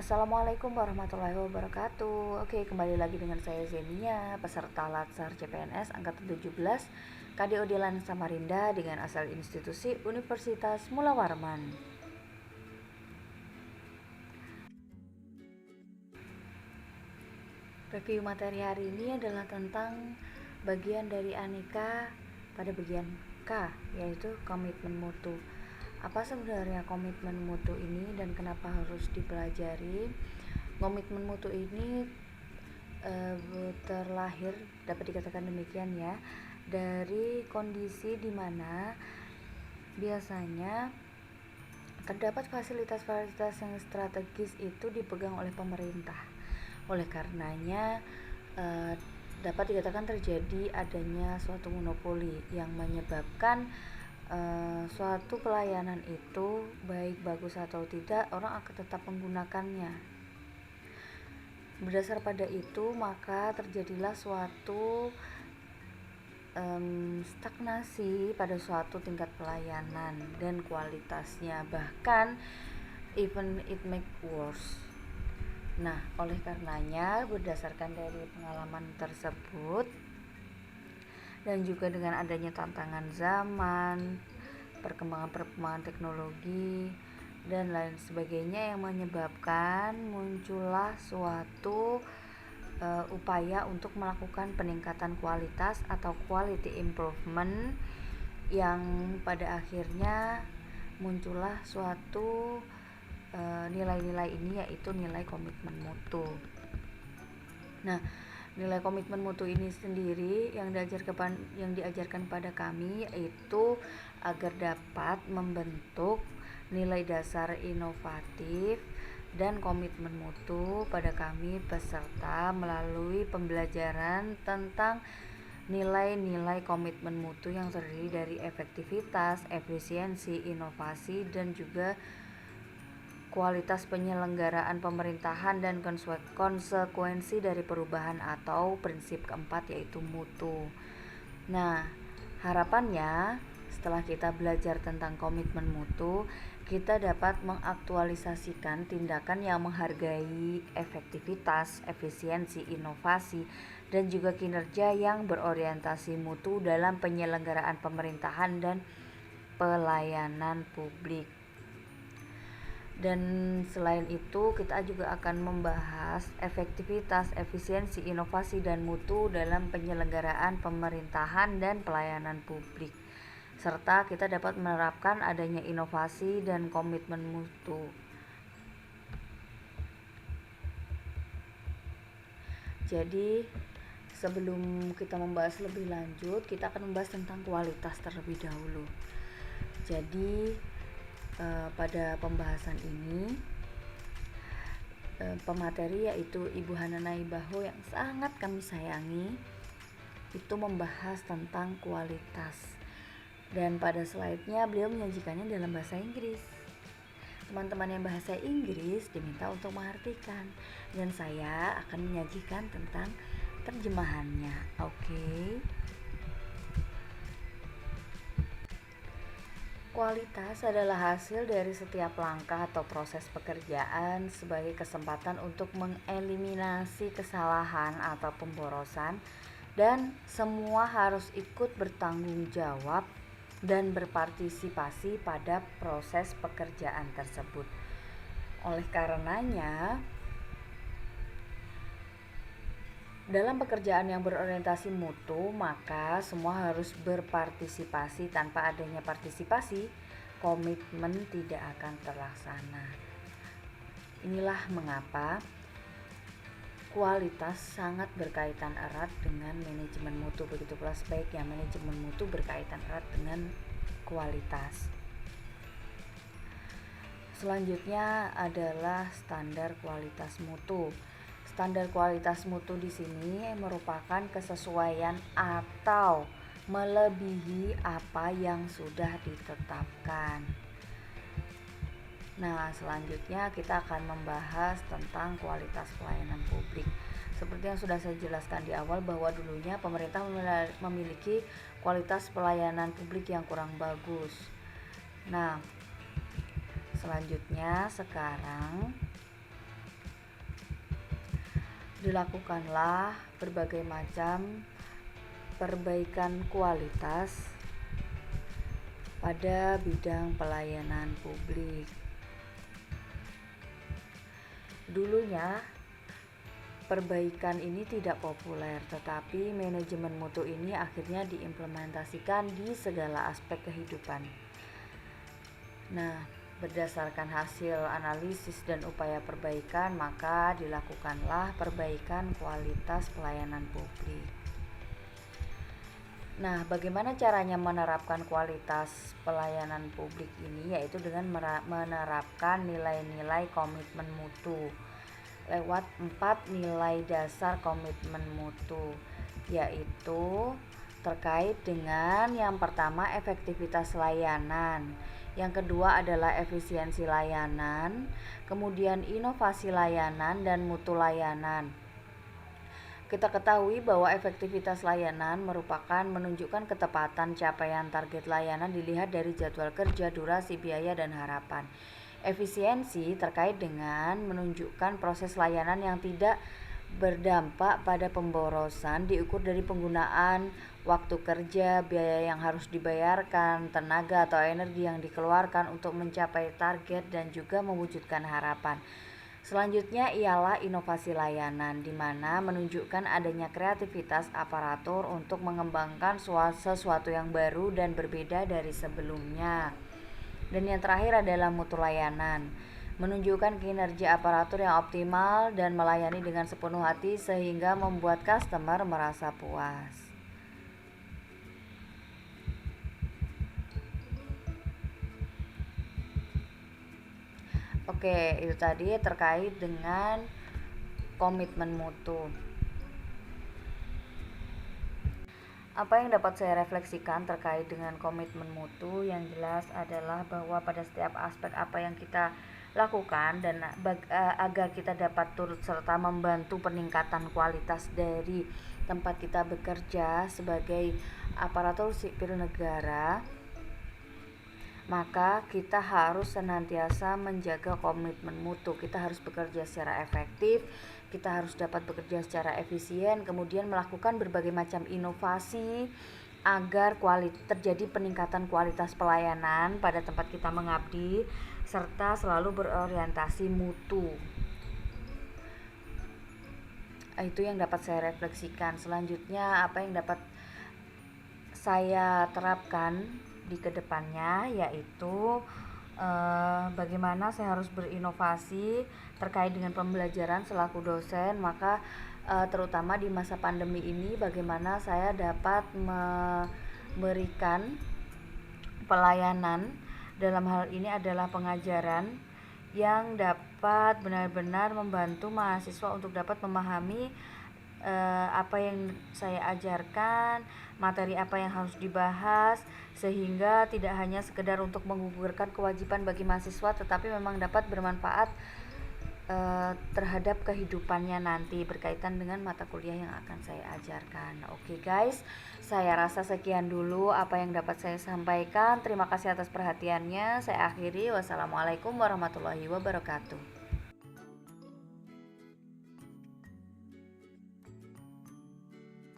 Assalamualaikum warahmatullahi wabarakatuh. Oke, kembali lagi dengan saya Zenia, peserta Latsar CPNS angkatan 17 KDO Dilan Samarinda dengan asal institusi Universitas Mula Warman. Review materi hari ini adalah tentang bagian dari aneka pada bagian K, yaitu komitmen mutu. Apa sebenarnya komitmen mutu ini dan kenapa harus dipelajari? Komitmen mutu ini terlahir, dapat dikatakan demikian ya, dari kondisi di mana biasanya terdapat fasilitas-fasilitas yang strategis itu dipegang oleh pemerintah. Oleh karenanya dapat dikatakan terjadi adanya suatu monopoli yang menyebabkan suatu pelayanan itu baik bagus atau tidak, orang akan tetap menggunakannya. Berdasar pada itu, maka terjadilah suatu stagnasi pada suatu tingkat pelayanan dan kualitasnya, bahkan even it make worse. Nah, oleh karenanya berdasarkan dari pengalaman tersebut dan juga dengan adanya tantangan zaman, perkembangan teknologi dan lain sebagainya yang menyebabkan muncullah suatu upaya untuk melakukan peningkatan kualitas atau quality improvement, yang pada akhirnya muncullah suatu nilai-nilai ini, yaitu nilai komitmen mutu. Nah, nilai komitmen mutu ini sendiri yang diajarkan pada kami yaitu agar dapat membentuk nilai dasar inovatif dan komitmen mutu pada kami peserta melalui pembelajaran tentang nilai-nilai komitmen mutu yang terdiri dari efektivitas, efisiensi, inovasi, dan juga kualitas penyelenggaraan pemerintahan dan konsekuensi dari perubahan atau prinsip keempat, yaitu mutu. Nah, harapannya setelah kita belajar tentang komitmen mutu, kita dapat mengaktualisasikan tindakan yang menghargai efektivitas, efisiensi, inovasi, dan juga kinerja yang berorientasi mutu dalam penyelenggaraan pemerintahan dan pelayanan publik. Dan selain itu, kita juga akan membahas efektivitas, efisiensi, inovasi, dan mutu dalam penyelenggaraan pemerintahan dan pelayanan publik, serta kita dapat menerapkan adanya inovasi dan komitmen mutu. Jadi, sebelum kita membahas lebih lanjut, kita akan membahas tentang kualitas terlebih dahulu. Jadi, pada pembahasan ini, pemateri yaitu Ibu Hana Naibaho yang sangat kami sayangi itu membahas tentang kualitas, dan pada slide-nya beliau menyajikannya dalam bahasa Inggris. Teman-teman yang bahasa Inggris diminta untuk mengartikan, dan saya akan menyajikan tentang terjemahannya. Oke. Kualitas adalah hasil dari setiap langkah atau proses pekerjaan sebagai kesempatan untuk mengeliminasi kesalahan atau pemborosan, dan semua harus ikut bertanggung jawab dan berpartisipasi pada proses pekerjaan tersebut. Oleh karenanya, dalam pekerjaan yang berorientasi mutu, maka semua harus berpartisipasi. Tanpa adanya partisipasi, komitmen tidak akan terlaksana. Inilah mengapa kualitas sangat berkaitan erat dengan manajemen mutu. Begitu pula sebaliknya, manajemen mutu berkaitan erat dengan kualitas. Selanjutnya adalah standar kualitas mutu. Standar kualitas mutu di sini merupakan kesesuaian atau melebihi apa yang sudah ditetapkan. Nah, selanjutnya kita akan membahas tentang kualitas pelayanan publik. Seperti yang sudah saya jelaskan di awal, bahwa dulunya pemerintah memiliki kualitas pelayanan publik yang kurang bagus. Nah, selanjutnya sekarang Dilakukanlah berbagai macam perbaikan kualitas pada bidang pelayanan publik. Dulunya perbaikan ini tidak populer, tetapi manajemen mutu ini akhirnya diimplementasikan di segala aspek kehidupan. Nah, berdasarkan hasil analisis dan upaya perbaikan, maka dilakukanlah perbaikan kualitas pelayanan publik. Nah, bagaimana caranya menerapkan kualitas pelayanan publik ini? Yaitu dengan menerapkan nilai-nilai komitmen mutu lewat 4 nilai dasar komitmen mutu, yaitu terkait dengan yang pertama efektivitas layanan, yang kedua adalah efisiensi layanan, kemudian inovasi layanan dan mutu layanan. Kita ketahui bahwa efektivitas layanan merupakan menunjukkan ketepatan capaian target layanan dilihat dari jadwal kerja, durasi, biaya, dan harapan. Efisiensi terkait dengan menunjukkan proses layanan yang tidak berdampak pada pemborosan, diukur dari penggunaan waktu kerja, biaya yang harus dibayarkan, tenaga atau energi yang dikeluarkan untuk mencapai target dan juga mewujudkan harapan. Selanjutnya ialah inovasi layanan, di mana menunjukkan adanya kreativitas aparatur untuk mengembangkan sesuatu yang baru dan berbeda dari sebelumnya. Dan yang terakhir adalah mutu layanan, menunjukkan kinerja aparatur yang optimal dan melayani dengan sepenuh hati sehingga membuat customer merasa puas. Oke, itu tadi terkait dengan komitmen mutu. Apa yang dapat saya refleksikan terkait dengan komitmen mutu? Yang jelas adalah bahwa pada setiap aspek apa yang kita lakukan dan agar kita dapat turut serta membantu peningkatan kualitas dari tempat kita bekerja sebagai aparatur sipil negara, maka kita harus senantiasa menjaga komitmen mutu. Kita harus bekerja secara efektif, kita harus dapat bekerja secara efisien, kemudian melakukan berbagai macam inovasi agar terjadi peningkatan kualitas pelayanan pada tempat kita mengabdi, serta selalu berorientasi mutu. Itu yang dapat saya refleksikan. Selanjutnya, apa yang dapat saya terapkan di kedepannya, yaitu bagaimana saya harus berinovasi terkait dengan pembelajaran selaku dosen. Maka terutama di masa pandemi ini, bagaimana saya dapat memberikan pelayanan, dalam hal ini adalah pengajaran yang dapat benar-benar membantu mahasiswa untuk dapat memahami apa yang saya ajarkan, materi apa yang harus dibahas, sehingga tidak hanya sekedar untuk menggugurkan kewajiban bagi mahasiswa, tetapi memang dapat bermanfaat terhadap kehidupannya nanti berkaitan dengan mata kuliah yang akan saya ajarkan. Oke guys, saya rasa sekian dulu apa yang dapat saya sampaikan. Terima kasih atas perhatiannya. Saya akhiri. Wassalamualaikum warahmatullahi wabarakatuh.